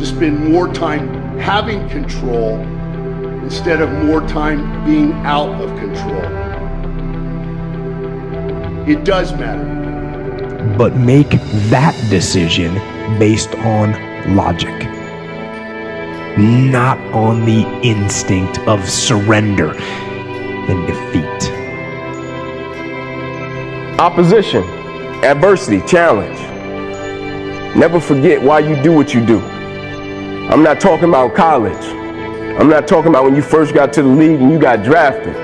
to spend more time having control instead of more time being out of control. It does matter. But make that decision based on logic, not on the instinct of surrender and defeat. Opposition, adversity, challenge. Never forget why you do what you do. I'm not talking about college. I'm not talking about when you first got to the league and you got drafted.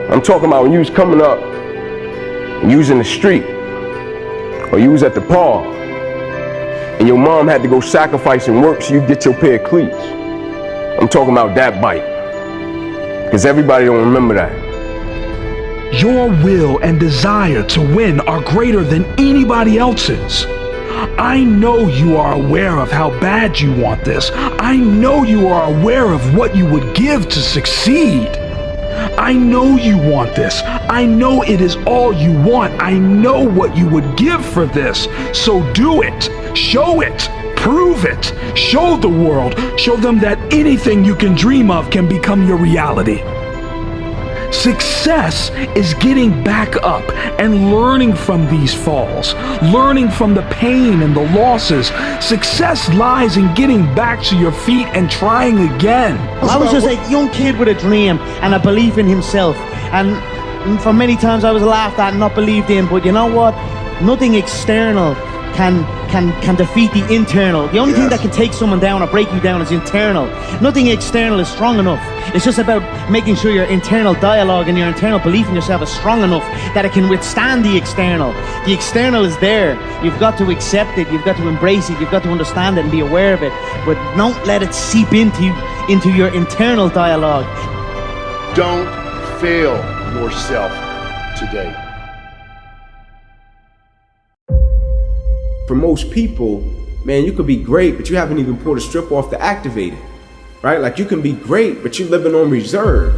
I'm talking about when you was coming up and you was in the street or you was at the park and your mom had to go sacrifice and work so you get your pair of cleats. I'm talking about that bite, because everybody don't remember that. Your will and desire to win are greater than anybody else's. I know you are aware of how bad you want this. I know you are aware of what you would give to succeed. I know you want this. I know it is all you want. I know what you would give for this. So do it. Show it. Prove it. Show the world. Show them that anything you can dream of can become your reality. Success is getting back up and learning from these falls, learning from the pain and the losses. Success lies in getting back to your feet and trying again. I was just a young kid with a dream and a belief in himself. And for many times I was laughed at and not believed in, but you know what? Nothing external can defeat the internal. The only thing that can take someone down or break you down is internal. Nothing external is strong enough. It's just about making sure your internal dialogue and your internal belief in yourself is strong enough that it can withstand the external. The external is there. You've got to accept it. You've got to embrace it. You've got to understand it and be aware of it. But don't let it seep into your internal dialogue. Don't fail yourself today. For most people, man, you could be great, but you haven't even pulled a strip off to activate it, right? Like you can be great, but you're living on reserve,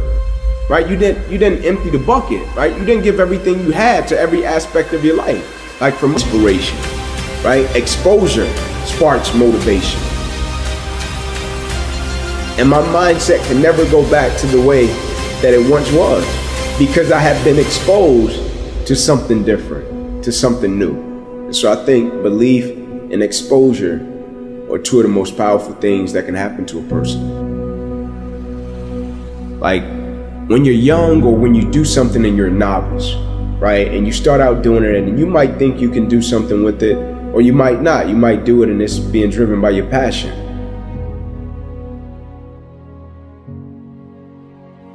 right? You didn't empty the bucket, right? You didn't give everything you had to every aspect of your life. Like from inspiration, right? Exposure sparks motivation. And my mindset can never go back to the way that it once was because I have been exposed to something different, to something new. And so I think belief and exposure are two of the most powerful things that can happen to a person. Like when you're young or when you do something and you're a novice, right? And you start out doing it and you might think you can do something with it, or you might not. You might do it and it's being driven by your passion.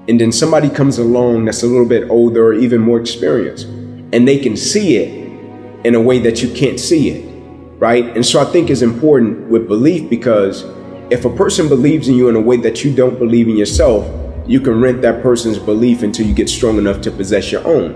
And then somebody comes along that's a little bit older or even more experienced, and they can see it in a way that you can't see it, right? And so I think it's important with belief, because if a person believes in you in a way that you don't believe in yourself, you can rent that person's belief until you get strong enough to possess your own.